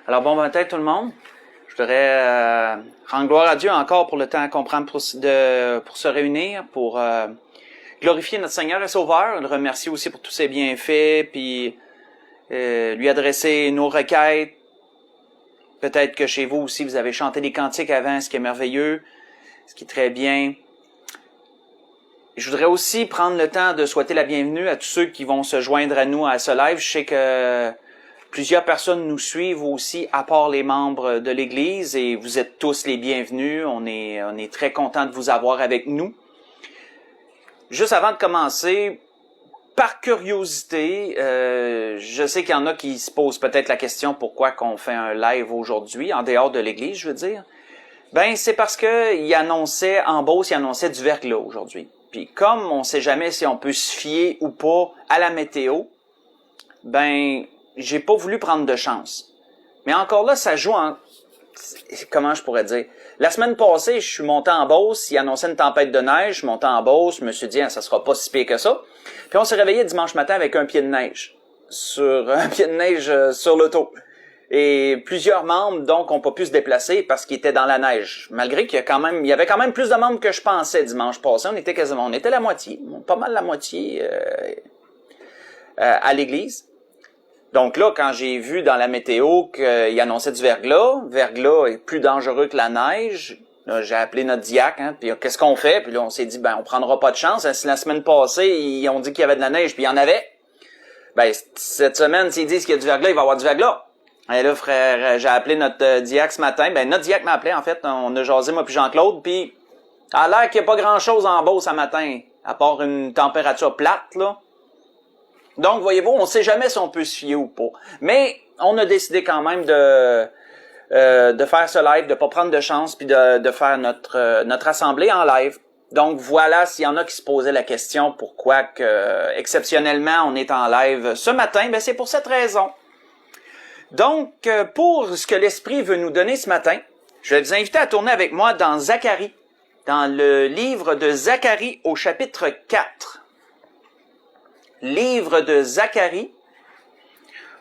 Alors bon matin tout le monde. Je voudrais rendre gloire à Dieu encore pour le temps qu'on prend pour se réunir, pour glorifier notre Seigneur et Sauveur, le remercier aussi pour tous ses bienfaits, puis lui adresser nos requêtes. Peut-être que chez vous aussi, vous avez chanté des cantiques avant, ce qui est merveilleux, ce qui est très bien. Je voudrais aussi prendre le temps de souhaiter la bienvenue à tous ceux qui vont se joindre à nous à ce live. Je sais que plusieurs personnes nous suivent aussi, à part les membres de l'Église, et vous êtes tous les bienvenus. On est très contents de vous avoir avec nous. Juste avant de commencer, par curiosité, je sais qu'il y en a qui se posent peut-être la question pourquoi qu'on fait un live aujourd'hui, en dehors de l'Église, je veux dire. Ben, c'est parce que il annonçait, en Beauce, il annonçait du verglas aujourd'hui. Puis comme on sait jamais si on peut se fier ou pas à la météo, ben, j'ai pas voulu prendre de chance. Mais encore là, ça joue en... Comment je pourrais dire? La semaine passée, je suis monté en Beauce, il annonçait une tempête de neige, je suis monté en Beauce, je me suis dit, ça sera pas si pire que ça. Puis on s'est réveillé dimanche matin avec un pied de neige sur l'auto. Et plusieurs membres, donc, ont pas pu se déplacer parce qu'ils étaient dans la neige. Malgré qu'il y avait quand même plus de membres que je pensais dimanche passé. On était la moitié, pas mal la moitié à l'église. Donc là, quand j'ai vu dans la météo qu'il annonçait du verglas est plus dangereux que la neige. Là, j'ai appelé notre diacre, puis qu'est-ce qu'on fait? Puis là, on s'est dit, on prendra pas de chance. Si la semaine passée, ils ont dit qu'il y avait de la neige, puis il y en avait. Cette semaine, s'ils disent qu'il y a du verglas, il va y avoir du verglas. Et là, frère, j'ai appelé notre diacre ce matin. Notre diacre m'a appelé, en fait. On a jasé, moi puis Jean-Claude, puis ça a l'air qu'il n'y a pas grand-chose en Beauce ce matin, à part une température plate, là. Donc, voyez-vous, on ne sait jamais si on peut se fier ou pas. Mais on a décidé quand même de faire ce live, de pas prendre de chance, puis de faire notre assemblée en live. Donc, voilà, s'il y en a qui se posaient la question pourquoi que exceptionnellement on est en live ce matin, c'est pour cette raison. Donc, pour ce que l'Esprit veut nous donner ce matin, je vais vous inviter à tourner avec moi dans Zacharie, dans le livre de Zacharie au chapitre 4. Livre de Zacharie,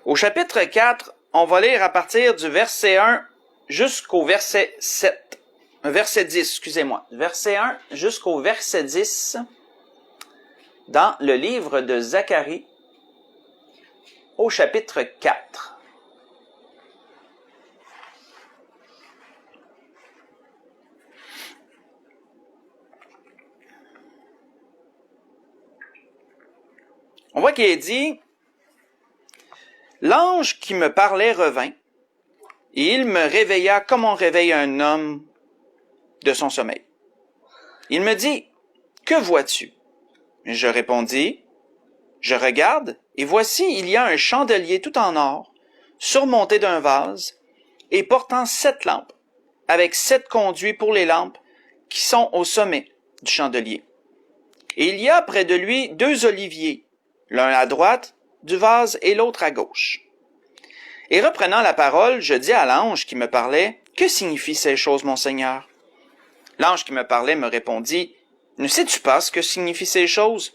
au chapitre 4, on va lire à partir du verset 1 jusqu'au verset 7. Verset 10, excusez-moi. Verset 1 jusqu'au verset 10, dans le livre de Zacharie, au chapitre 4. On voit qu'il est dit, « L'ange qui me parlait revint, et il me réveilla comme on réveille un homme de son sommeil. Il me dit, « Que vois-tu? » Je répondis, « Je regarde, et voici, il y a un chandelier tout en or, surmonté d'un vase, et portant 7 lampes, avec 7 conduits pour les lampes qui sont au sommet du chandelier. Et il y a près de lui 2 oliviers, l'un à droite du vase et l'autre à gauche. Et reprenant la parole, je dis à l'ange qui me parlait, « Que signifient ces choses, mon Seigneur? » L'ange qui me parlait me répondit, « Ne sais-tu pas ce que signifient ces choses? »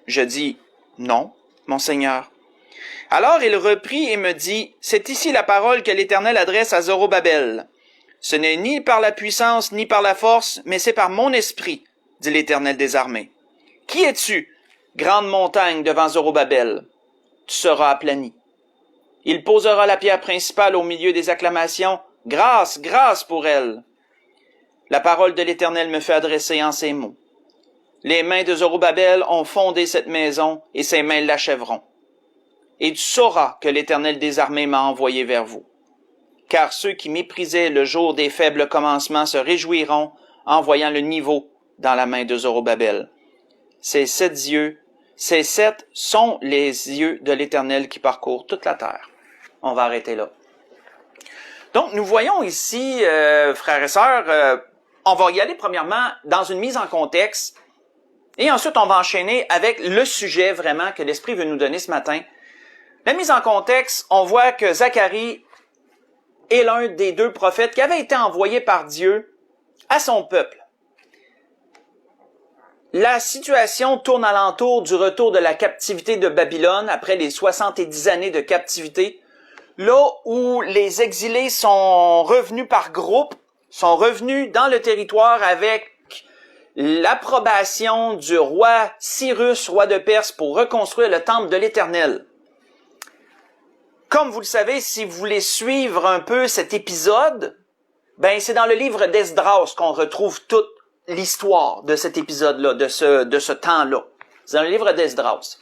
Je dis, « Non, mon Seigneur. » Alors il reprit et me dit, « C'est ici la parole que l'Éternel adresse à Zorobabel. Ce n'est ni par la puissance ni par la force, mais c'est par mon esprit, dit l'Éternel des armées. Qui es-tu, grande montagne devant Zorobabel? Tu seras aplani. Il posera la pierre principale au milieu des acclamations. Grâce, grâce pour elle. La parole de l'Éternel me fait adresser en ces mots. Les mains de Zorobabel ont fondé cette maison, et ses mains l'achèveront. Et tu sauras que l'Éternel des armées m'a envoyé vers vous. Car ceux qui méprisaient le jour des faibles commencements se réjouiront en voyant le niveau dans la main de Zorobabel. Ces 7 yeux, ces 7 sont les yeux de l'Éternel qui parcourent toute la terre. On va arrêter là. Donc, nous voyons ici, frères et sœurs, on va y aller premièrement dans une mise en contexte, et ensuite on va enchaîner avec le sujet vraiment que l'Esprit veut nous donner ce matin. La mise en contexte, on voit que Zacharie est l'un des 2 prophètes qui avait été envoyé par Dieu à son peuple. La situation tourne alentour du retour de la captivité de Babylone après les 70 années de captivité. là où les exilés sont revenus par groupe, sont revenus dans le territoire avec l'approbation du roi Cyrus, roi de Perse, pour reconstruire le temple de l'Éternel. Comme vous le savez, si vous voulez suivre un peu cet épisode, ben c'est dans le livre d'Esdras qu'on retrouve toute l'histoire de cet épisode-là, de ce temps-là. C'est dans le livre d'Esdras.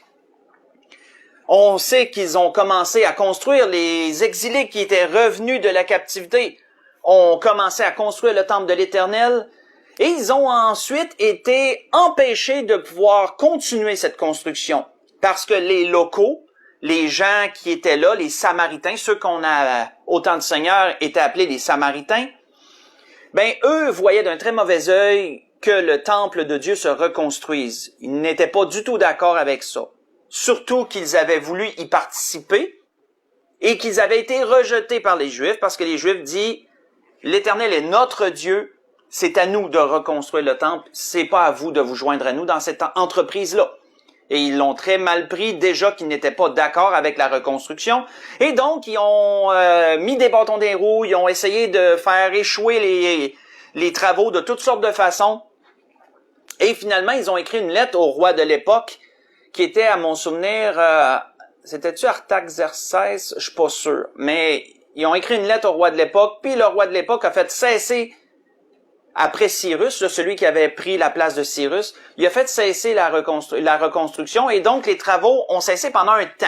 On sait qu'ils ont commencé à construire, les exilés qui étaient revenus de la captivité ont commencé à construire le temple de l'Éternel et ils ont ensuite été empêchés de pouvoir continuer cette construction parce que les locaux, les gens qui étaient là, les Samaritains, ceux qu'on a au temps du Seigneur étaient appelés les Samaritains, ben eux voyaient d'un très mauvais œil que le temple de Dieu se reconstruise. Ils n'étaient pas du tout d'accord avec ça. Surtout qu'ils avaient voulu y participer et qu'ils avaient été rejetés par les Juifs parce que les Juifs disent « L'Éternel est notre Dieu, c'est à nous de reconstruire le temple, c'est pas à vous de vous joindre à nous dans cette entreprise-là. » Et ils l'ont très mal pris, déjà qu'ils n'étaient pas d'accord avec la reconstruction. Et donc, ils ont mis des bâtons des roues, ils ont essayé de faire échouer les travaux de toutes sortes de façons. Et finalement, ils ont écrit une lettre au roi de l'époque, qui était, à mon souvenir, c'était-tu Artaxerxès? Je suis pas sûr. Mais ils ont écrit une lettre au roi de l'époque, puis le roi de l'époque a fait cesser, après Cyrus, celui qui avait pris la place de Cyrus, il a fait cesser la reconstruction, et donc les travaux ont cessé pendant un temps.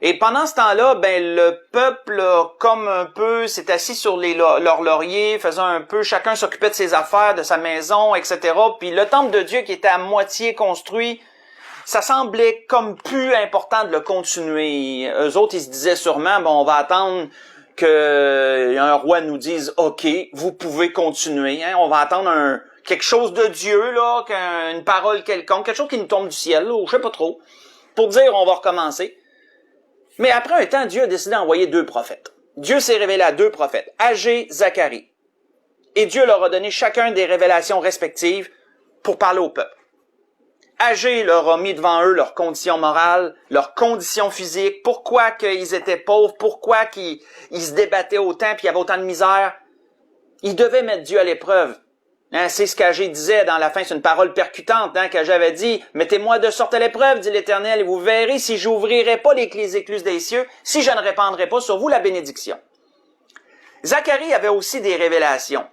Et pendant ce temps-là, ben le peuple, comme un peu, s'est assis sur leurs lauriers, faisant un peu, chacun s'occupait de ses affaires, de sa maison, etc. Puis le temple de Dieu qui était à moitié construit, ça semblait comme plus important de le continuer. Eux autres, ils se disaient sûrement, bon, on va attendre qu'un roi nous dise, OK, vous pouvez continuer. Hein? On va attendre quelque chose de Dieu, là, une parole quelconque, quelque chose qui nous tombe du ciel, là, ou je sais pas trop, pour dire on va recommencer. Mais après un temps, Dieu a décidé d'envoyer 2 prophètes. Dieu s'est révélé à 2 prophètes, Agé, Zacharie. Et Dieu leur a donné chacun des révélations respectives pour parler au peuple. Agé leur a mis devant eux leurs conditions morales, leurs conditions physiques, pourquoi qu'ils étaient pauvres, pourquoi qu'ils se débattaient autant, puis il y avait autant de misère. Ils devaient mettre Dieu à l'épreuve. Hein, c'est ce qu'Agé disait dans la fin, c'est une parole percutante, hein, qu'Agé avait dit, « Mettez-moi de sorte à l'épreuve, dit l'Éternel, et vous verrez si j'ouvrirai pas les écluses des cieux, si je ne répandrai pas sur vous la bénédiction. » Zacharie avait aussi des révélations,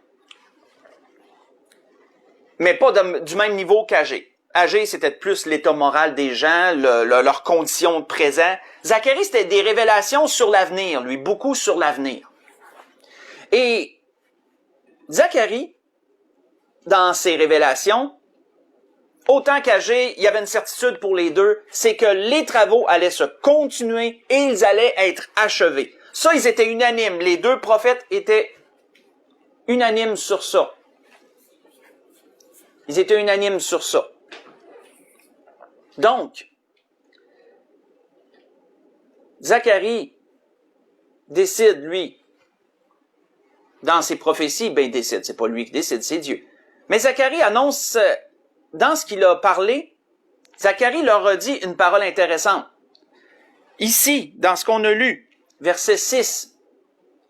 mais pas du même niveau qu'Agé. Agé, c'était plus l'état moral des gens, leurs conditions de présent. Zacharie, c'était des révélations sur l'avenir, lui, beaucoup sur l'avenir. Et Zacharie, dans ses révélations, autant qu'Agé, il y avait une certitude pour les deux, c'est que les travaux allaient se continuer et ils allaient être achevés. Ça, ils étaient unanimes. Les 2 prophètes étaient unanimes sur ça. Ils étaient unanimes sur ça. Donc, Zacharie décide, lui, dans ses prophéties, ben il décide, c'est pas lui qui décide, c'est Dieu. Mais Zacharie annonce, dans ce qu'il a parlé, Zacharie leur a dit une parole intéressante. Ici, dans ce qu'on a lu, verset 6,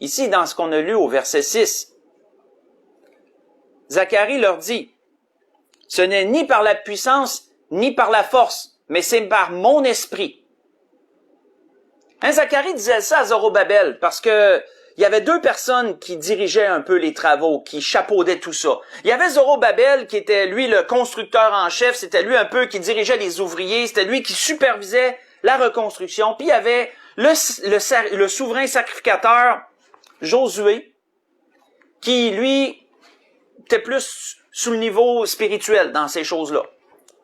ici, dans ce qu'on a lu au verset 6, Zacharie leur dit, « Ce n'est ni par la puissance, ni par la force, mais c'est par mon esprit. » Hein, Zacharie disait ça à Zorobabel, parce que il y avait 2 personnes qui dirigeaient un peu les travaux, qui chapeaudaient tout ça. Il y avait Zorobabel, qui était, lui, le constructeur en chef, c'était lui un peu qui dirigeait les ouvriers, c'était lui qui supervisait la reconstruction. Puis il y avait le souverain sacrificateur, Josué, qui, lui, était plus sous le niveau spirituel dans ces choses-là.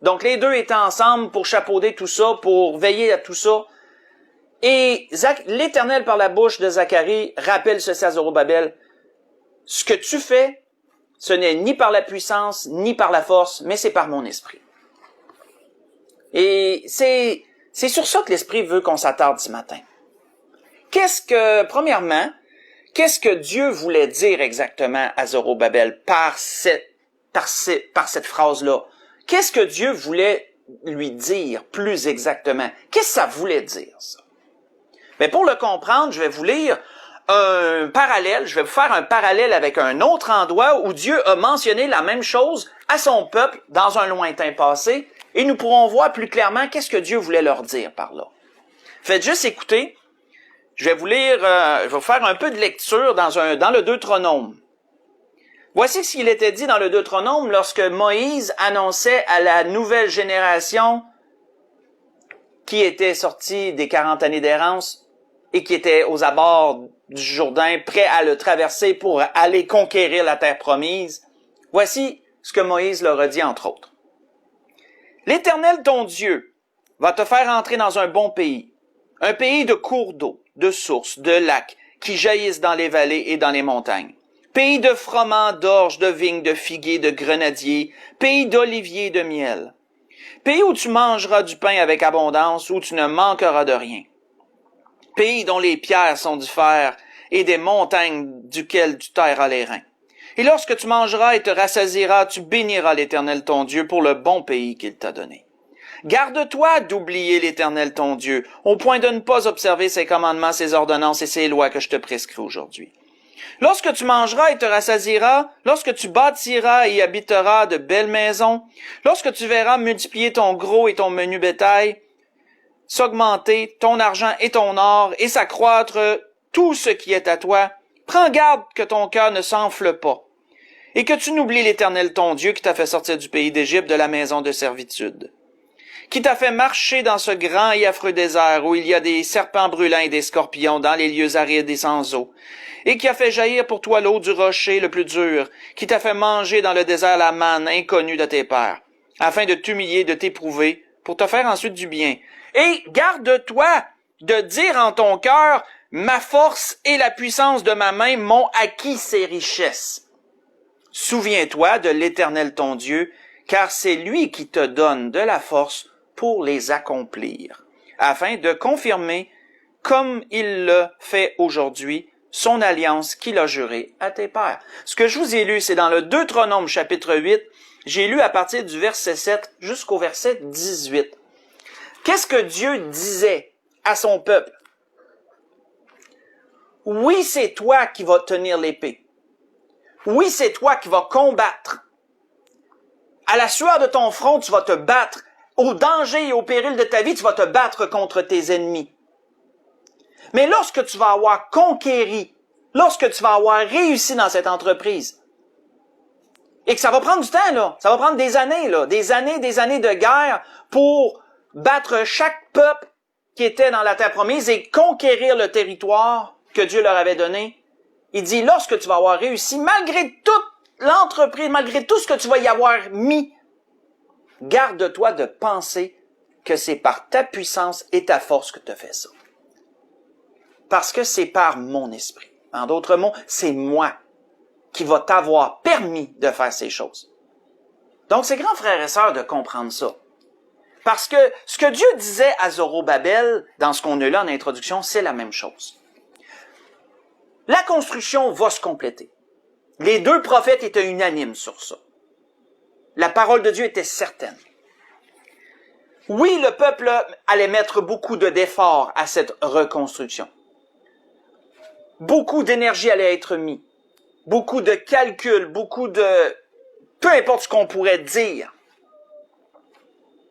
Donc les 2 étaient ensemble pour chapeauder tout ça, pour veiller à tout ça. Et l'Éternel, par la bouche de Zacharie, rappelle ceci à Zorobabel. Ce que tu fais, ce n'est ni par la puissance, ni par la force, mais c'est par mon esprit. Et c'est sur ça que l'Esprit veut qu'on s'attarde ce matin. Premièrement, qu'est-ce que Dieu voulait dire exactement à Zorobabel par cette phrase-là? Qu'est-ce que Dieu voulait lui dire plus exactement? Qu'est-ce que ça voulait dire, ça? Mais pour le comprendre, je vais vous lire un parallèle, je vais vous faire un parallèle avec un autre endroit où Dieu a mentionné la même chose à son peuple dans un lointain passé, et nous pourrons voir plus clairement qu'est-ce que Dieu voulait leur dire par là. Faites juste écouter, je vais vous lire, je vais vous faire un peu de lecture dans le Deutéronome. Voici ce qu'il était dit dans le Deutéronome lorsque Moïse annonçait à la nouvelle génération qui était sortie des 40 années d'errance et qui était aux abords du Jourdain, prêt à le traverser pour aller conquérir la terre promise. Voici ce que Moïse leur a dit entre autres. « L'Éternel ton Dieu va te faire entrer dans un bon pays, un pays de cours d'eau, de sources, de lacs qui jaillissent dans les vallées et dans les montagnes. Pays de froment, d'orge, de vignes, de figuiers, de grenadiers, pays d'oliviers et de miel. Pays où tu mangeras du pain avec abondance, où tu ne manqueras de rien. Pays dont les pierres sont du fer et des montagnes duquel tu tailleras les reins. Et lorsque tu mangeras et te rassasieras, tu béniras l'Éternel ton Dieu pour le bon pays qu'il t'a donné. Garde-toi d'oublier l'Éternel ton Dieu, au point de ne pas observer ses commandements, ses ordonnances et ses lois que je te prescris aujourd'hui. Lorsque tu mangeras et te rassasieras, lorsque tu bâtiras et habiteras de belles maisons, lorsque tu verras multiplier ton gros et ton menu bétail, s'augmenter ton argent et ton or, et s'accroître tout ce qui est à toi, prends garde que ton cœur ne s'enfle pas, et que tu n'oublies l'Éternel ton Dieu qui t'a fait sortir du pays d'Égypte de la maison de servitude, qui t'a fait marcher dans ce grand et affreux désert où il y a des serpents brûlants et des scorpions dans les lieux arides et sans eau, et qui a fait jaillir pour toi l'eau du rocher le plus dur, qui t'a fait manger dans le désert la manne inconnue de tes pères, afin de t'humilier, de t'éprouver, pour te faire ensuite du bien. Et garde-toi de dire en ton cœur, ma force et la puissance de ma main m'ont acquis ces richesses. Souviens-toi de l'Éternel ton Dieu, car c'est lui qui te donne de la force pour les accomplir, afin de confirmer, comme il le fait aujourd'hui, son alliance qu'il a jurée à tes pères. Ce que je vous ai lu, c'est dans le Deutéronome chapitre 8, j'ai lu à partir du verset 7 jusqu'au verset 18. Qu'est-ce que Dieu disait à son peuple? Oui, c'est toi qui vas tenir l'épée. Oui, c'est toi qui vas combattre. À la sueur de ton front, tu vas te battre. Au danger et au péril de ta vie, tu vas te battre contre tes ennemis. Mais lorsque tu vas avoir conquéri, lorsque tu vas avoir réussi dans cette entreprise, et que ça va prendre du temps, là, ça va prendre des années de guerre pour battre chaque peuple qui était dans la terre promise et conquérir le territoire que Dieu leur avait donné. Il dit, lorsque tu vas avoir réussi, malgré toute l'entreprise, malgré tout ce que tu vas y avoir mis, garde-toi de penser que c'est par ta puissance et ta force que tu fais ça. Parce que c'est par mon esprit. En d'autres mots, c'est moi qui va t'avoir permis de faire ces choses. Donc, c'est grand frères et sœurs de comprendre ça. Parce que ce que Dieu disait à Zorobabel, dans ce qu'on a lu en introduction, c'est la même chose. La construction va se compléter. Les deux prophètes étaient unanimes sur ça. La parole de Dieu était certaine. Oui, le peuple allait mettre beaucoup d'efforts à cette reconstruction. Beaucoup d'énergie allait être mise. Beaucoup de calculs, peu importe ce qu'on pourrait dire.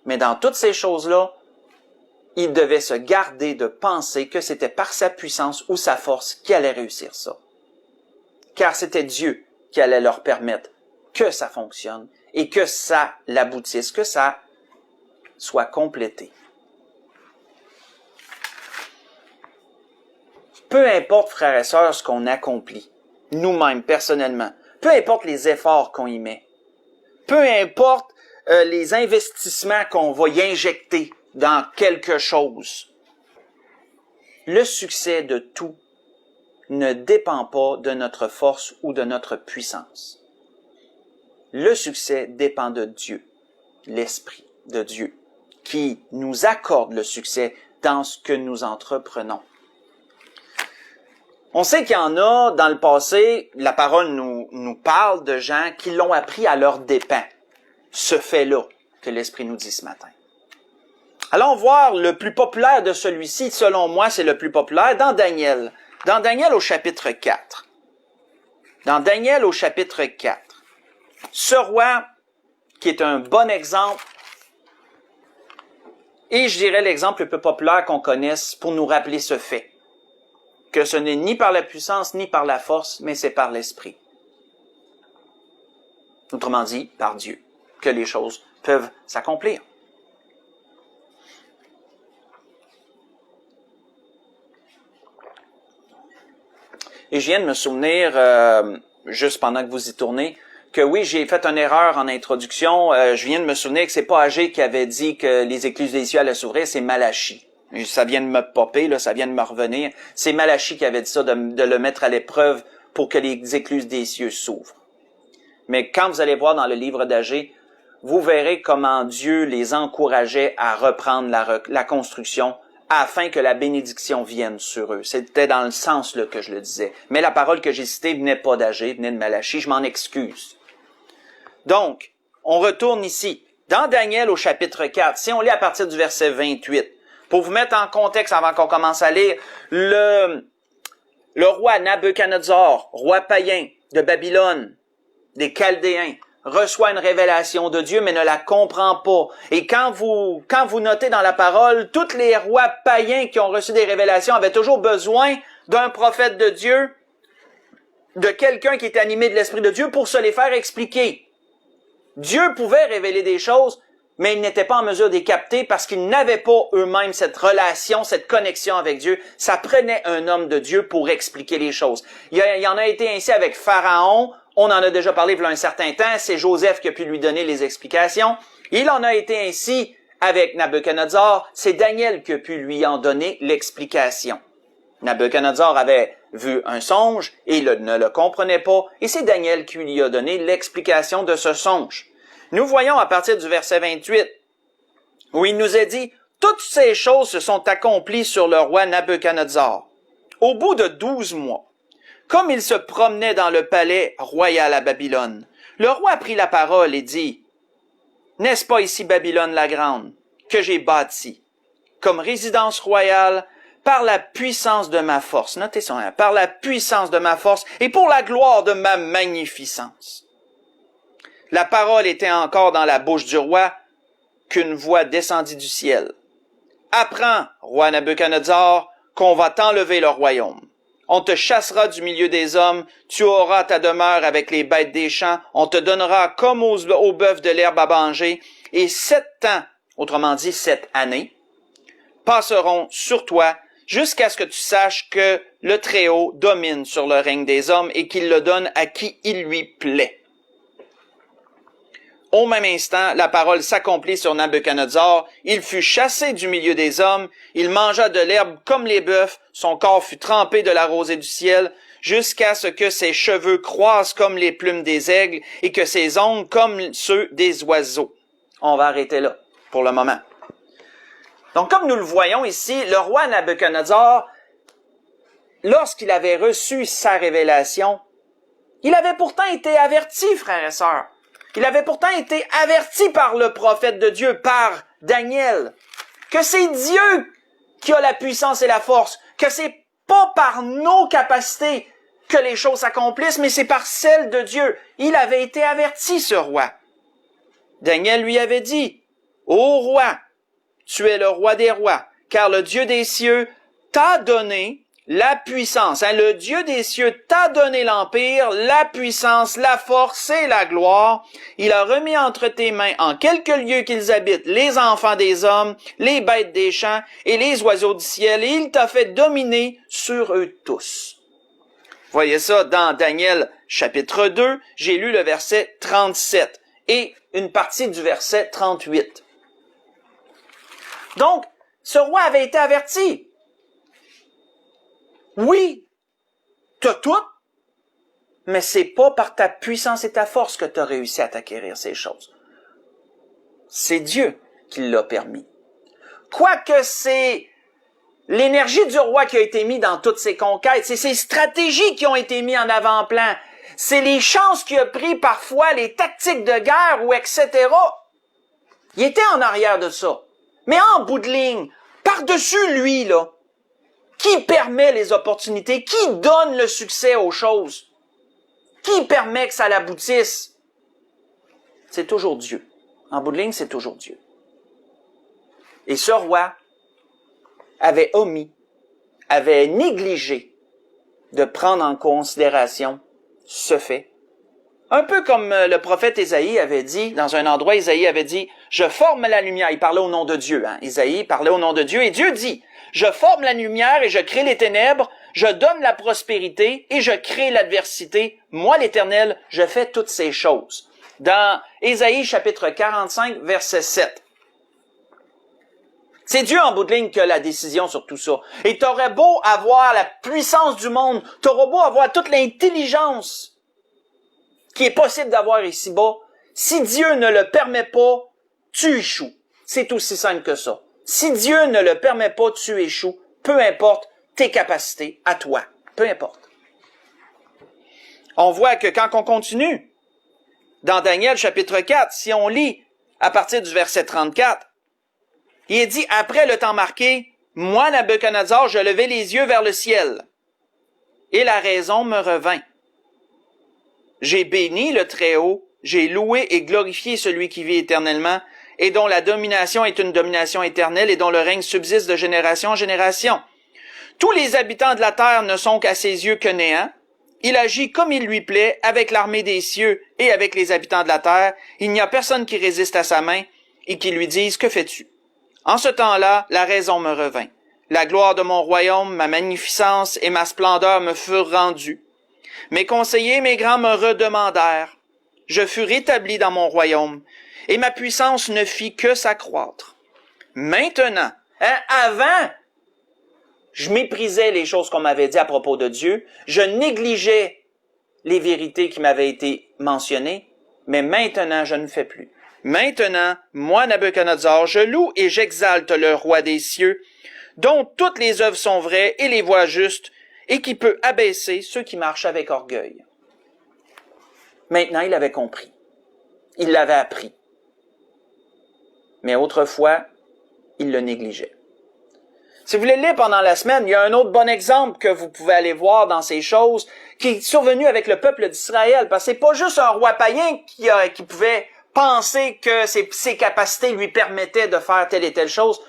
Mais dans toutes ces choses-là, il devait se garder de penser que c'était par sa puissance ou sa force qu'il allait réussir ça. Car c'était Dieu qui allait leur permettre que ça fonctionne et que ça l'aboutisse, que ça soit complété. Peu importe, frères et sœurs, ce qu'on accomplit, nous-mêmes, personnellement, peu importe les efforts qu'on y met, peu importe les investissements qu'on va y injecter dans quelque chose, le succès de tout ne dépend pas de notre force ou de notre puissance. Le succès dépend de Dieu, l'Esprit de Dieu, qui nous accorde le succès dans ce que nous entreprenons. On sait qu'il y en a, dans le passé, la parole nous parle de gens qui l'ont appris à leurs dépens. Ce fait-là que l'Esprit nous dit ce matin. Allons voir le plus populaire de celui-ci, selon moi, c'est le plus populaire, dans Daniel. Dans Daniel au chapitre 4. Dans Daniel au chapitre 4. Ce roi, qui est un bon exemple, et je dirais l'exemple le plus populaire qu'on connaisse pour nous rappeler ce fait, que ce n'est ni par la puissance ni par la force, mais c'est par l'Esprit. Autrement dit, par Dieu, que les choses peuvent s'accomplir. Et je viens de me souvenir, juste pendant que vous y tournez, que oui, j'ai fait une erreur en introduction. Je viens de me souvenir que c'est pas Agé qui avait dit que les écluses des cieux allaient s'ouvrir, c'est Malachie. Ça vient de me popper, là, ça vient de me revenir. C'est Malachie qui avait dit ça, de le mettre à l'épreuve pour que les écluses des cieux s'ouvrent. Mais quand vous allez voir dans le livre d'Agé, vous verrez comment Dieu les encourageait à reprendre la construction afin que la bénédiction vienne sur eux. C'était dans le sens là, que je le disais. Mais la parole que j'ai citée venait pas d'Agé, venait de Malachie, je m'en excuse. Donc, on retourne ici, dans Daniel au chapitre 4, si on lit à partir du verset 28, pour vous mettre en contexte avant qu'on commence à lire, le roi Nabuchodonosor, roi païen de Babylone, des Chaldéens, reçoit une révélation de Dieu, mais ne la comprend pas. Et quand vous notez dans la parole, tous les rois païens qui ont reçu des révélations avaient toujours besoin d'un prophète de Dieu, de quelqu'un qui était animé de l'Esprit de Dieu pour se les faire expliquer. Dieu pouvait révéler des choses, mais ils n'étaient pas en mesure de les capter parce qu'ils n'avaient pas eux-mêmes cette relation, cette connexion avec Dieu. Ça prenait un homme de Dieu pour expliquer les choses. Il y en a été ainsi avec Pharaon. On en a déjà parlé il y a un certain temps. C'est Joseph qui a pu lui donner les explications. Il en a été ainsi avec Nabuchodonosor. C'est Daniel qui a pu lui en donner l'explication. Nabuchodonosor avait vu un songe et il ne le comprenait pas. Et c'est Daniel qui lui a donné l'explication de ce songe. Nous voyons à partir du verset 28, où il nous est dit, « Toutes ces choses se sont accomplies sur le roi Nabuchodonosor. Au bout de 12 mois, comme il se promenait dans le palais royal à Babylone, le roi prit la parole et dit, « N'est-ce pas ici Babylone la grande, que j'ai bâtie, comme résidence royale, par la puissance de ma force. » Notez ça, hein, par la puissance de ma force et pour la gloire de ma magnificence. La parole était encore dans la bouche du roi qu'une voix descendit du ciel. « Apprends, roi Nabuchodonosor, qu'on va t'enlever le royaume. On te chassera du milieu des hommes, tu auras ta demeure avec les bêtes des champs, on te donnera comme aux bœufs de l'herbe à manger, et 7 ans, autrement dit 7 années, passeront sur toi jusqu'à ce que tu saches que le Très-Haut domine sur le règne des hommes et qu'il le donne à qui il lui plaît. » Au même instant, la parole s'accomplit sur Nabuchodonosor. Il fut chassé du milieu des hommes. Il mangea de l'herbe comme les bœufs. Son corps fut trempé de la rosée du ciel, jusqu'à ce que ses cheveux croissent comme les plumes des aigles et que ses ongles comme ceux des oiseaux. On va arrêter là pour le moment. Donc, comme nous le voyons ici, le roi Nabuchodonosor, lorsqu'il avait reçu sa révélation, il avait pourtant été averti, frères et sœurs. Il avait pourtant été averti par le prophète de Dieu, par Daniel, que c'est Dieu qui a la puissance et la force, que c'est pas par nos capacités que les choses s'accomplissent, mais c'est par celles de Dieu. Il avait été averti, ce roi. Daniel lui avait dit, « Ô roi, tu es le roi des rois, car le Dieu des cieux t'a donné la puissance. » Le Dieu des cieux t'a donné l'empire, la puissance, la force et la gloire. Il a remis entre tes mains en quelques lieux qu'ils habitent les enfants des hommes, les bêtes des champs et les oiseaux du ciel, et il t'a fait dominer sur eux tous. Voyez ça dans Daniel chapitre 2, j'ai lu le verset 37 et une partie du verset 38. Donc, ce roi avait été averti. Oui, t'as tout, mais c'est pas par ta puissance et ta force que t'as réussi à t'acquérir ces choses. C'est Dieu qui l'a permis. Quoique c'est l'énergie du roi qui a été mise dans toutes ses conquêtes, c'est ses stratégies qui ont été mises en avant-plan, c'est les chances qu'il a pris parfois, les tactiques de guerre ou etc. Il était en arrière de ça. Mais en bout de ligne, par-dessus lui, là, qui permet les opportunités, qui donne le succès aux choses, qui permet que ça l'aboutisse, c'est toujours Dieu. En bout de ligne, c'est toujours Dieu. Et ce roi avait omis, avait négligé de prendre en considération ce fait. Un peu comme le prophète Ésaïe avait dit, dans un endroit, Ésaïe avait dit, « Je forme la lumière ». Il parlait au nom de Dieu. Ésaïe parlait au nom de Dieu. Et Dieu dit, « Je forme la lumière et je crée les ténèbres. Je donne la prospérité et je crée l'adversité. Moi, l'Éternel, je fais toutes ces choses. » Dans Ésaïe chapitre 45, verset 7. C'est Dieu en bout de ligne qui a la décision sur tout ça. Et t'aurais beau avoir la puissance du monde, t'aurais beau avoir toute l'intelligence qui est possible d'avoir ici-bas, si Dieu ne le permet pas, tu échoues. C'est aussi simple que ça. Si Dieu ne le permet pas, tu échoues, peu importe tes capacités à toi. Peu importe. On voit que quand on continue, dans Daniel chapitre 4, si on lit à partir du verset 34, il est dit, après le temps marqué, moi, Nabuchodonosor, je levai les yeux vers le ciel, et la raison me revint. J'ai béni le Très-Haut, j'ai loué et glorifié celui qui vit éternellement, et dont la domination est une domination éternelle, et dont le règne subsiste de génération en génération. Tous les habitants de la terre ne sont qu'à ses yeux que néants. Il agit comme il lui plaît, avec l'armée des cieux et avec les habitants de la terre. Il n'y a personne qui résiste à sa main, et qui lui dise, « Que fais-tu? » En ce temps-là, la raison me revint. La gloire de mon royaume, ma magnificence et ma splendeur me furent rendues. Mes conseillers, mes grands me redemandèrent. Je fus rétabli dans mon royaume, et ma puissance ne fit que s'accroître. Maintenant, avant, je méprisais les choses qu'on m'avait dit à propos de Dieu, je négligeais les vérités qui m'avaient été mentionnées, mais maintenant, je ne fais plus. Maintenant, moi, Nabuchodonosor, je loue et j'exalte le roi des cieux, dont toutes les œuvres sont vraies et les voies justes, et qui peut abaisser ceux qui marchent avec orgueil. Maintenant, il avait compris. Il l'avait appris. Mais autrefois, il le négligeait. Si vous voulez le lire pendant la semaine, il y a un autre bon exemple que vous pouvez aller voir dans ces choses qui est survenu avec le peuple d'Israël. Parce que c'est pas juste un roi païen qui pouvait penser que ses capacités lui permettaient de faire telle et telle chose.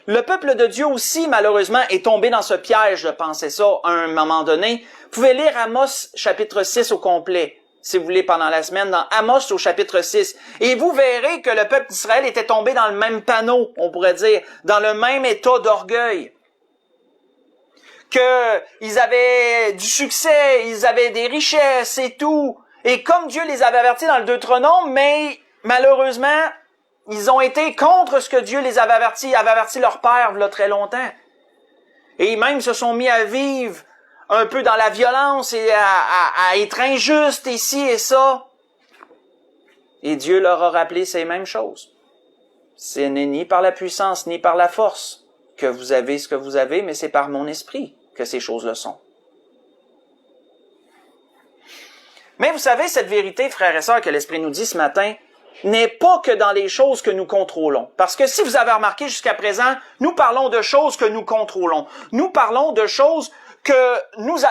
Le peuple de Dieu aussi, malheureusement, est tombé dans ce piège de penser ça à un moment donné. Vous pouvez lire Amos chapitre 6 au complet, si vous voulez, pendant la semaine, dans Amos au chapitre 6. Et vous verrez que le peuple d'Israël était tombé dans le même panneau, on pourrait dire, dans le même état d'orgueil. Qu'ils avaient du succès, ils avaient des richesses et tout. Et comme Dieu les avait avertis dans le Deutéronome, mais malheureusement, ils ont été contre ce que Dieu les avait averti leur père il y a très longtemps. Et même se sont mis à vivre un peu dans la violence et à être injustes ici et ça. Et Dieu leur a rappelé ces mêmes choses. Ce n'est ni par la puissance ni par la force que vous avez ce que vous avez, mais c'est par mon esprit que ces choses le sont. Mais vous savez, cette vérité, frères et sœurs, que l'Esprit nous dit ce matin, n'est pas que dans les choses que nous contrôlons. Parce que si vous avez remarqué jusqu'à présent, nous parlons de choses que nous contrôlons. Nous parlons de choses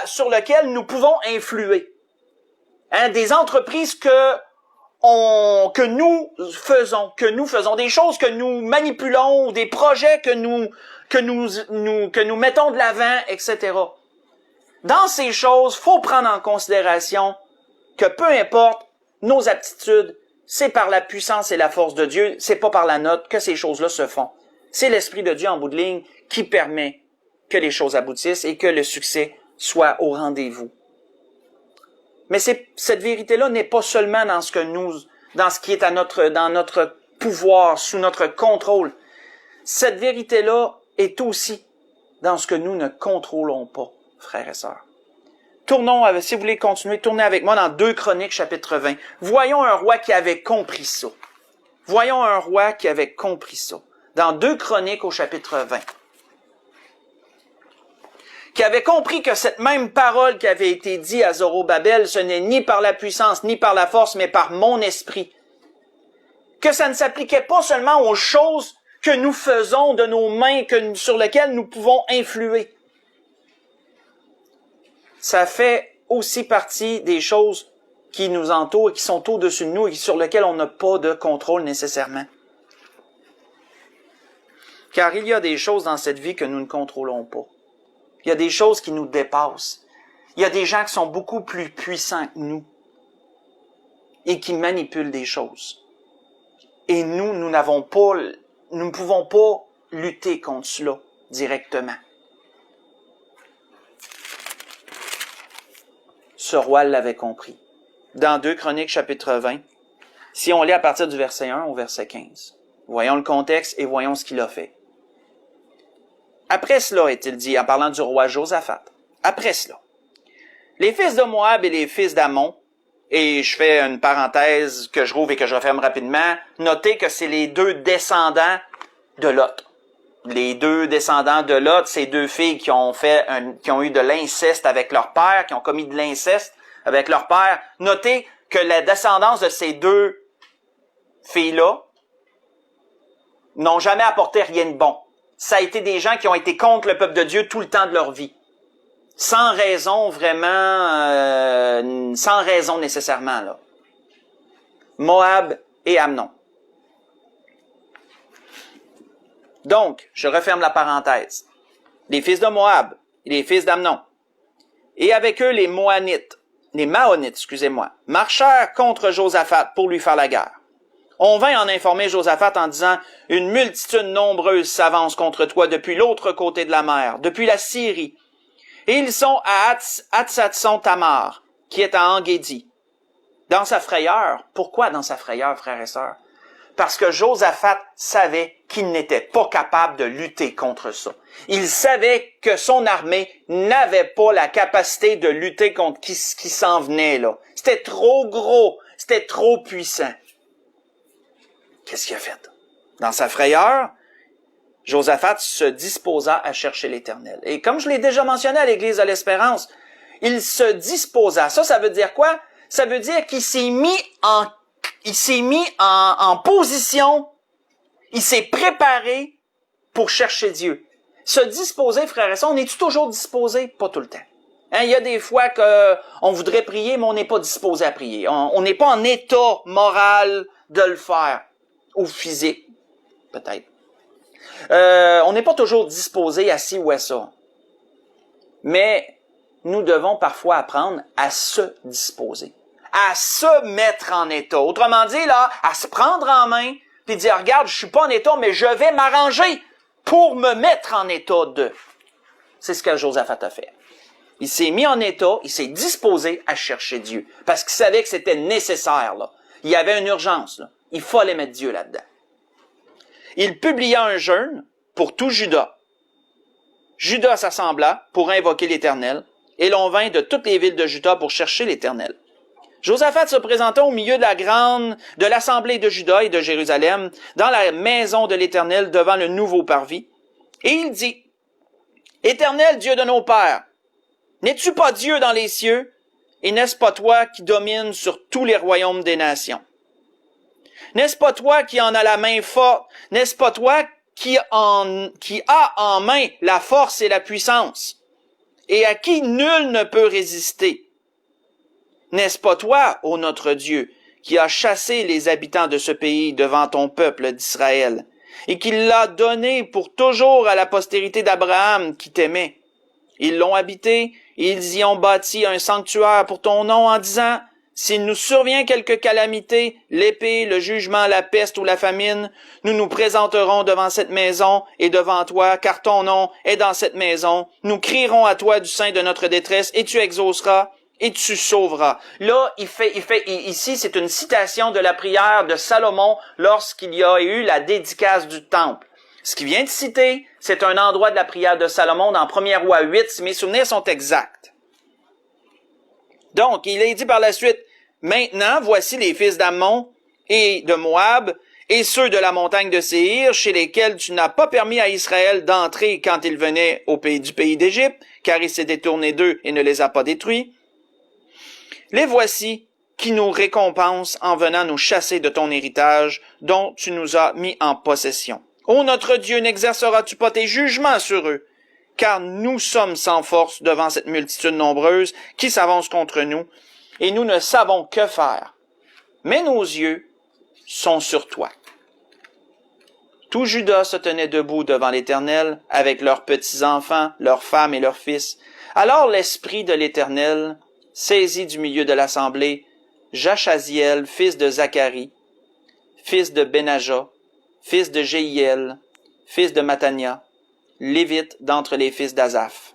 sur lesquelles nous pouvons influer. Des entreprises que nous faisons, des choses que nous manipulons, des projets que nous mettons de l'avant, etc. Dans ces choses, faut prendre en considération que peu importe nos aptitudes, c'est par la puissance et la force de Dieu, c'est pas par la note que ces choses-là se font. C'est l'Esprit de Dieu en bout de ligne qui permet que les choses aboutissent et que le succès soit au rendez-vous. Mais cette vérité-là n'est pas seulement dans ce qui est dans notre pouvoir, sous notre contrôle. Cette vérité-là est aussi dans ce que nous ne contrôlons pas, frères et sœurs. Tournons, si vous voulez continuer, tournez avec moi dans 2 Chroniques, chapitre 20. Voyons un roi qui avait compris ça. Voyons un roi qui avait compris ça. Dans 2 Chroniques, au chapitre 20. Qui avait compris que cette même parole qui avait été dite à Zorobabel, ce n'est ni par la puissance, ni par la force, mais par mon esprit. Que ça ne s'appliquait pas seulement aux choses que nous faisons de nos mains, sur lesquelles nous pouvons influer. Ça fait aussi partie des choses qui nous entourent et qui sont au-dessus de nous et sur lesquelles on n'a pas de contrôle nécessairement. Car il y a des choses dans cette vie que nous ne contrôlons pas. Il y a des choses qui nous dépassent. Il y a des gens qui sont beaucoup plus puissants que nous et qui manipulent des choses. Et nous ne pouvons pas lutter contre cela directement. Ce roi l'avait compris. Dans 2 Chroniques, chapitre 20, si on lit à partir du verset 1 au verset 15, voyons le contexte et voyons ce qu'il a fait. Après cela, est-il dit, en parlant du roi Josaphat, après cela, les fils de Moab et les fils d'Ammon, et je fais une parenthèse que je rouvre et que je referme rapidement, notez que c'est les 2 descendants de Lot. Les 2 descendants de Lot, ces 2 filles qui ont eu de l'inceste avec leur père, qui ont commis de l'inceste avec leur père. Notez que la descendance de ces 2 filles-là n'ont jamais apporté rien de bon. Ça a été des gens qui ont été contre le peuple de Dieu tout le temps de leur vie. Sans raison vraiment, sans raison nécessairement, là. Moab et Amnon. Donc, je referme la parenthèse. Les fils de Moab et les fils d'Amnon, et avec eux les Maonites, marchèrent contre Josaphat pour lui faire la guerre. On vint en informer Josaphat en disant, « Une multitude nombreuse s'avance contre toi depuis l'autre côté de la mer, depuis la Syrie. Et ils sont à Hatsatson-Tamar, qui est à En-Guédi. » Dans sa frayeur, pourquoi dans sa frayeur, frères et sœurs? Parce que Josaphat savait qu'il n'était pas capable de lutter contre ça. Il savait que son armée n'avait pas la capacité de lutter contre ce qui s'en venait là. C'était trop gros, c'était trop puissant. Qu'est-ce qu'il a fait? Dans sa frayeur, Josaphat se disposa à chercher l'Éternel. Et comme je l'ai déjà mentionné à l'Église de l'Espérance, il se disposa. Ça veut dire quoi? Ça veut dire qu'il s'est mis en position, il s'est préparé pour chercher Dieu. Se disposer, frères et sœurs, on est-tu toujours disposé? Pas tout le temps. Il y a des fois qu'on voudrait prier, mais on n'est pas disposé à prier. On n'est pas en état moral de le faire. Ou physique, peut-être. On n'est pas toujours disposé à ci ou à ça. Mais nous devons parfois apprendre à se disposer, à se mettre en état. Autrement dit, là, à se prendre en main, puis dire, regarde, je suis pas en état, mais je vais m'arranger pour me mettre en état de. C'est ce que Josaphat a fait. Il s'est mis en état, il s'est disposé à chercher Dieu, parce qu'il savait que c'était nécessaire, là. Il y avait une urgence, là. Il fallait mettre Dieu là-dedans. Il publia un jeûne pour tout Juda. Juda s'assembla pour invoquer l'Éternel, et l'on vint de toutes les villes de Juda pour chercher l'Éternel. Josaphat se présenta au milieu de l'assemblée de Juda et de Jérusalem, dans la maison de l'Éternel, devant le nouveau parvis, et il dit, « Éternel Dieu de nos pères, n'es-tu pas Dieu dans les cieux, et n'est-ce pas toi qui domines sur tous les royaumes des nations? N'est-ce pas toi qui en as la main forte? N'est-ce pas toi qui a en main la force et la puissance, et à qui nul ne peut résister? N'est-ce pas toi, ô notre Dieu, qui as chassé les habitants de ce pays devant ton peuple d'Israël, et qui l'a donné pour toujours à la postérité d'Abraham qui t'aimait? Ils l'ont habité, et ils y ont bâti un sanctuaire pour ton nom en disant, s'il nous survient quelque calamité, l'épée, le jugement, la peste ou la famine, nous nous présenterons devant cette maison et devant toi, car ton nom est dans cette maison. Nous crierons à toi du sein de notre détresse, et tu exauceras, et tu sauveras. Là, ici, c'est une citation de la prière de Salomon lorsqu'il y a eu la dédicace du temple. Ce qu'il vient de citer, c'est un endroit de la prière de Salomon dans 1er Roi 8, si mes souvenirs sont exacts. Donc, il est dit par la suite, « Maintenant, voici les fils d'Ammon et de Moab, et ceux de la montagne de Séhir, chez lesquels tu n'as pas permis à Israël d'entrer quand il venait du pays d'Égypte, car il s'est détourné d'eux et ne les a pas détruits. Les voici qui nous récompensent en venant nous chasser de ton héritage, dont tu nous as mis en possession. Ô notre Dieu, n'exerceras-tu pas tes jugements sur eux? Car nous sommes sans force devant cette multitude nombreuse qui s'avance contre nous, et nous ne savons que faire. Mais nos yeux sont sur toi. Tout Juda se tenait debout devant l'Éternel, avec leurs petits-enfants, leurs femmes et leurs fils. Alors l'Esprit de l'Éternel saisit du milieu de l'assemblée Jachaziel, fils de Zacharie, fils de Benaja, fils de Jéhiel, fils de Matania, lévite d'entre les fils d'Azaph.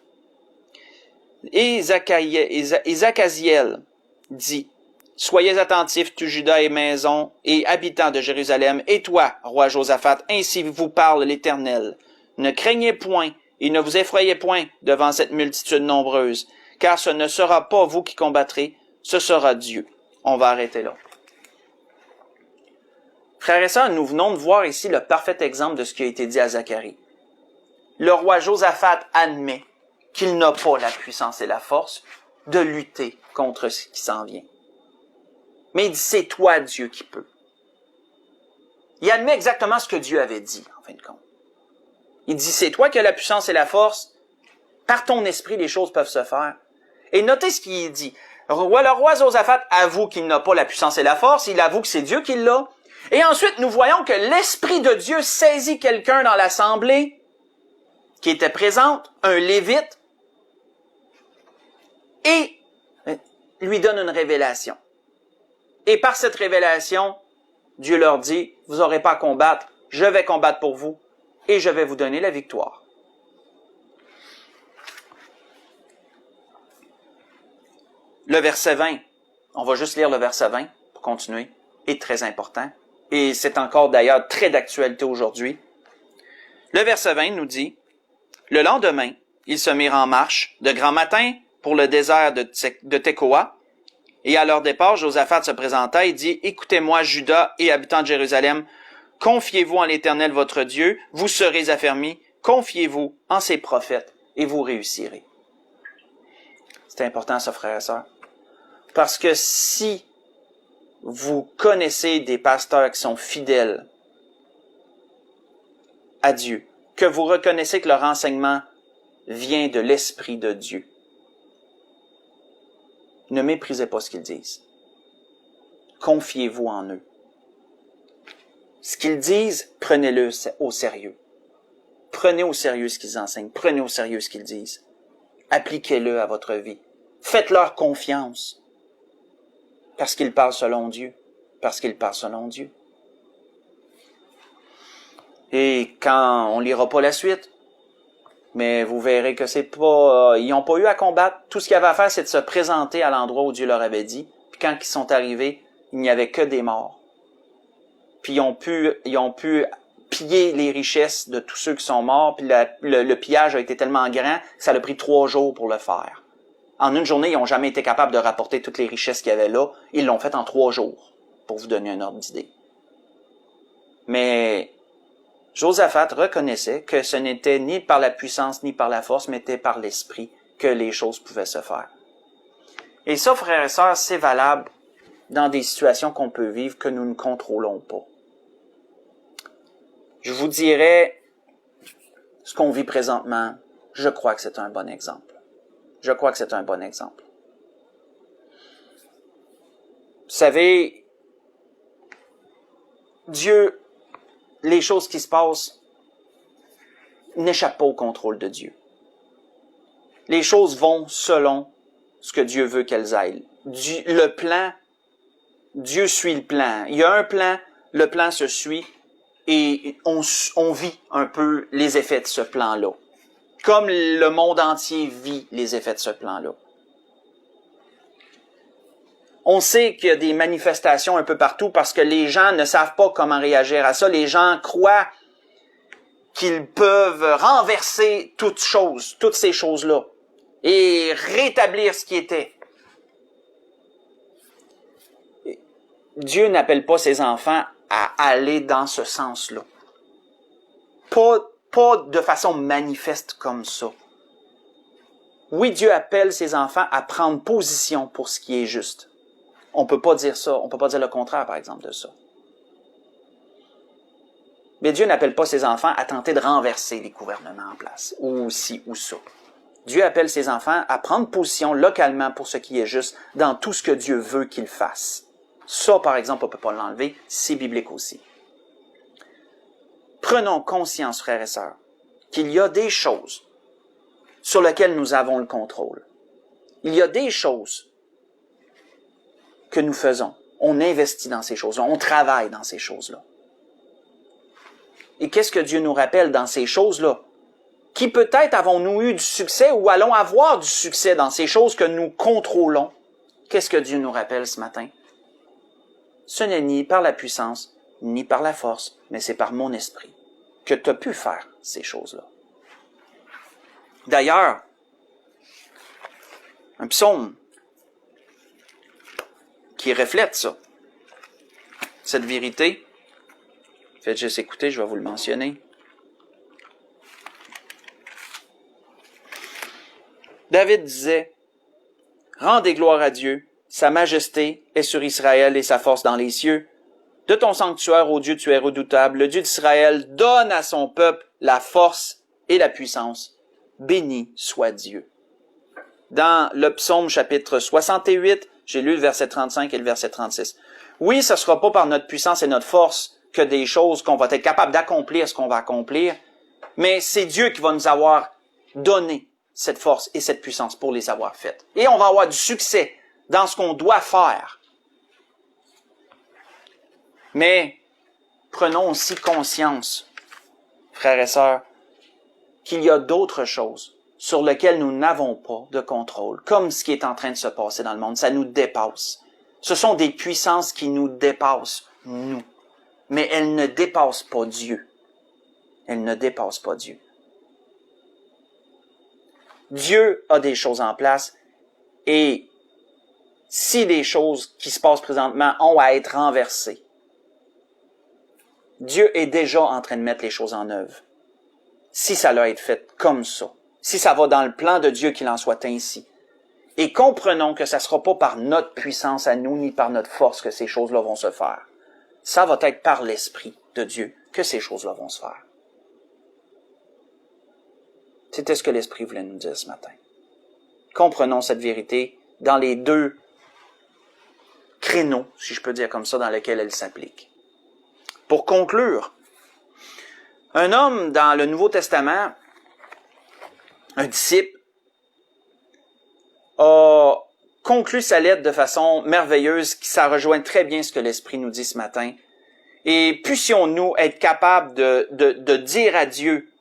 Et Zachaziel dit, « Soyez attentifs, tout Juda et maison, et habitants de Jérusalem, et toi, roi Josaphat, ainsi vous parle l'Éternel. Ne craignez point, et ne vous effrayez point devant cette multitude nombreuse, car ce ne sera pas vous qui combattrez, ce sera Dieu. » On va arrêter là. Frères et sœurs, nous venons de voir ici le parfait exemple de ce qui a été dit à Zacharie. Le roi Josaphat admet qu'il n'a pas la puissance et la force de lutter contre ce qui s'en vient. Mais il dit, c'est toi, Dieu, qui peux. Il admet exactement ce que Dieu avait dit, en fin de compte. Il dit, c'est toi qui as la puissance et la force. Par ton esprit, les choses peuvent se faire. Et notez ce qu'il dit. Le roi Josaphat avoue qu'il n'a pas la puissance et la force. Il avoue que c'est Dieu qui l'a. Et ensuite, nous voyons que l'Esprit de Dieu saisit quelqu'un dans l'assemblée qui était présente, un lévite, et lui donne une révélation. Et par cette révélation, Dieu leur dit, vous n'aurez pas à combattre, je vais combattre pour vous, et je vais vous donner la victoire. Le verset 20, on va juste lire le verset 20 pour continuer, est très important. Et c'est encore d'ailleurs très d'actualité aujourd'hui. Le verset 20 nous dit, « Le lendemain, ils se mirent en marche de grand matin pour le désert de Tekoa. Et à leur départ, Josaphat se présenta et dit, « Écoutez-moi, Juda et habitants de Jérusalem, confiez-vous en l'Éternel votre Dieu, vous serez affermis, confiez-vous en ses prophètes et vous réussirez. » C'est important ça, frères et sœurs. Parce que si vous connaissez des pasteurs qui sont fidèles à Dieu, que vous reconnaissez que leur enseignement vient de l'Esprit de Dieu, ne méprisez pas ce qu'ils disent. Confiez-vous en eux. Ce qu'ils disent, prenez-le au sérieux. Prenez au sérieux ce qu'ils enseignent. Prenez au sérieux ce qu'ils disent. Appliquez-le à votre vie. Faites-leur confiance. Parce qu'ils parlent selon Dieu. Parce qu'ils parlent selon Dieu. Et quand on lira pas la suite, mais vous verrez que c'est pas, ils n'ont pas eu à combattre. Tout ce qu'il y avait à faire, c'est de se présenter à l'endroit où Dieu leur avait dit. Puis quand ils sont arrivés, il n'y avait que des morts. Puis ils ont pu piller les richesses de tous ceux qui sont morts. Puis le pillage a été tellement grand que ça a pris 3 jours pour le faire. En une journée, ils n'ont jamais été capables de rapporter toutes les richesses qu'il y avait là. Ils l'ont fait en 3 jours, pour vous donner un ordre d'idée. Mais Josaphat reconnaissait que ce n'était ni par la puissance ni par la force, mais était par l'esprit que les choses pouvaient se faire. Et ça, frères et sœurs, c'est valable dans des situations qu'on peut vivre que nous ne contrôlons pas. Je vous dirais, ce qu'on vit présentement, je crois que c'est un bon exemple. Je crois que c'est un bon exemple. Vous savez, Dieu, les choses qui se passent n'échappent pas au contrôle de Dieu. Les choses vont selon ce que Dieu veut qu'elles aillent. Le plan, Dieu suit le plan. Il y a un plan, le plan se suit et on vit un peu les effets de ce plan-là. Comme le monde entier vit les effets de ce plan-là. On sait qu'il y a des manifestations un peu partout parce que les gens ne savent pas comment réagir à ça. Les gens croient qu'ils peuvent renverser toutes ces choses-là, et rétablir ce qui était. Dieu n'appelle pas ses enfants à aller dans ce sens-là. Pas de façon manifeste comme ça. Oui, Dieu appelle ses enfants à prendre position pour ce qui est juste. On peut pas dire ça, on peut pas dire le contraire, par exemple, de ça. Mais Dieu n'appelle pas ses enfants à tenter de renverser les gouvernements en place, ou ci ou ça. Dieu appelle ses enfants à prendre position localement pour ce qui est juste dans tout ce que Dieu veut qu'ils fassent. Ça, par exemple, on ne peut pas l'enlever, c'est biblique aussi. Prenons conscience, frères et sœurs, qu'il y a des choses sur lesquelles nous avons le contrôle. Il y a des choses que nous faisons. On investit dans ces choses-là, on travaille dans ces choses-là. Et qu'est-ce que Dieu nous rappelle dans ces choses-là? Qui peut-être avons-nous eu du succès ou allons avoir du succès dans ces choses que nous contrôlons? Qu'est-ce que Dieu nous rappelle ce matin? Ce n'est ni par la puissance, ni par la force, mais c'est par mon esprit que tu as pu faire ces choses-là. D'ailleurs, un psaume qui reflète ça, cette vérité, faites juste écouter, je vais vous le mentionner. David disait, « Rendez gloire à Dieu, sa majesté est sur Israël et sa force dans les cieux. De ton sanctuaire, ô Dieu, tu es redoutable. Le Dieu d'Israël donne à son peuple la force et la puissance. Béni soit Dieu. » Dans le psaume chapitre 68, j'ai lu le verset 35 et le verset 36. Oui, ce ne sera pas par notre puissance et notre force que des choses qu'on va être capable d'accomplir ce qu'on va accomplir, mais c'est Dieu qui va nous avoir donné cette force et cette puissance pour les avoir faites. Et on va avoir du succès dans ce qu'on doit faire. Mais prenons aussi conscience, frères et sœurs, qu'il y a d'autres choses sur lesquelles nous n'avons pas de contrôle, comme ce qui est en train de se passer dans le monde. Ça nous dépasse. Ce sont des puissances qui nous dépassent, nous. Mais elles ne dépassent pas Dieu. Elles ne dépassent pas Dieu. Dieu a des choses en place et si des choses qui se passent présentement ont à être renversées, Dieu est déjà en train de mettre les choses en œuvre. Si ça doit être fait comme ça, si ça va dans le plan de Dieu qu'il en soit ainsi. Et comprenons que ça ne sera pas par notre puissance à nous, ni par notre force que ces choses-là vont se faire. Ça va être par l'Esprit de Dieu que ces choses-là vont se faire. C'était ce que l'Esprit voulait nous dire ce matin. Comprenons cette vérité dans les deux créneaux, si je peux dire comme ça, dans lesquels elle s'applique. Pour conclure, un homme dans le Nouveau Testament, un disciple, a conclu sa lettre de façon merveilleuse, qui ça rejoint très bien ce que l'Esprit nous dit ce matin. Et puissions-nous être capables de dire à Dieu,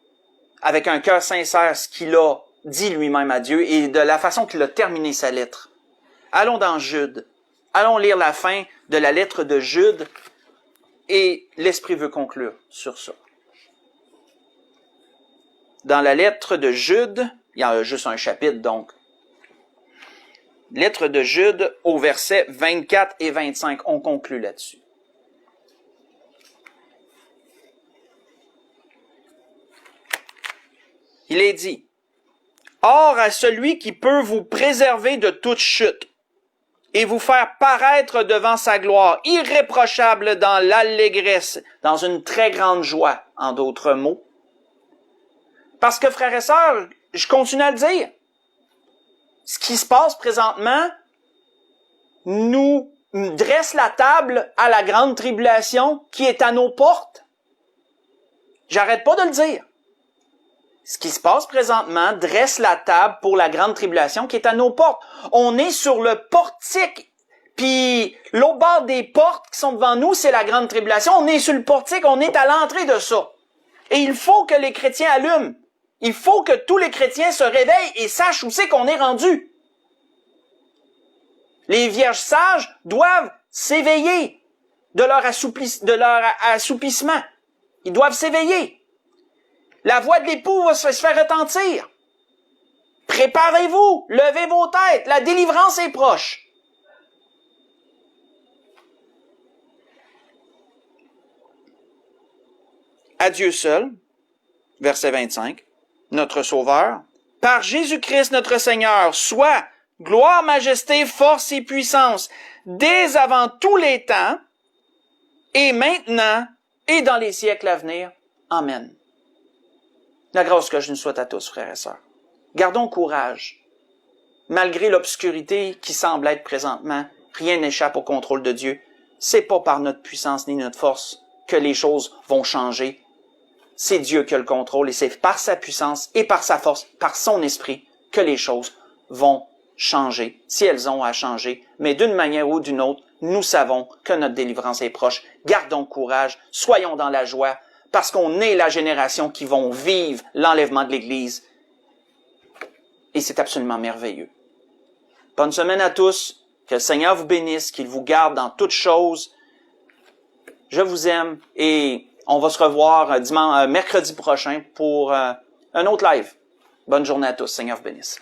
avec un cœur sincère, ce qu'il a dit lui-même à Dieu et de la façon qu'il a terminé sa lettre. Allons dans Jude. Allons lire la fin de la lettre de Jude et l'Esprit veut conclure sur ça. Dans la lettre de Jude, il y a juste un chapitre donc. Lettre de Jude au verset 24 et 25, on conclut là-dessus. Il est dit, « Or à celui qui peut vous préserver de toute chute et vous faire paraître devant sa gloire, irréprochable dans l'allégresse, dans une très grande joie, en d'autres mots. » Parce que, frères et sœurs, je continue à le dire, ce qui se passe présentement nous dresse la table à la grande tribulation qui est à nos portes. J'arrête pas de le dire. Ce qui se passe présentement dresse la table pour la grande tribulation qui est à nos portes. On est sur le portique, puis l'autre bord des portes qui sont devant nous, c'est la grande tribulation. On est sur le portique, on est à l'entrée de ça. Et il faut que les chrétiens allument. Il faut que tous les chrétiens se réveillent et sachent où c'est qu'on est rendu. Les vierges sages doivent s'éveiller de leur assoupissement. Ils doivent s'éveiller. La voix de l'époux va se faire retentir. Préparez-vous, levez vos têtes, la délivrance est proche. À Dieu seul, verset 25, notre Sauveur, par Jésus-Christ notre Seigneur, soit gloire, majesté, force et puissance, dès avant tous les temps, et maintenant, et dans les siècles à venir. Amen. La grâce que je nous souhaite à tous, frères et sœurs. Gardons courage. Malgré l'obscurité qui semble être présentement, rien n'échappe au contrôle de Dieu. C'est pas par notre puissance ni notre force que les choses vont changer. C'est Dieu qui a le contrôle et c'est par sa puissance et par sa force, par son esprit, que les choses vont changer, si elles ont à changer. Mais d'une manière ou d'une autre, nous savons que notre délivrance est proche. Gardons courage, soyons dans la joie, parce qu'on est la génération qui vont vivre l'enlèvement de l'Église. Et c'est absolument merveilleux. Bonne semaine à tous. Que le Seigneur vous bénisse, qu'il vous garde dans toutes choses. Je vous aime et on va se revoir mercredi prochain pour un autre live. Bonne journée à tous. Seigneur vous bénisse.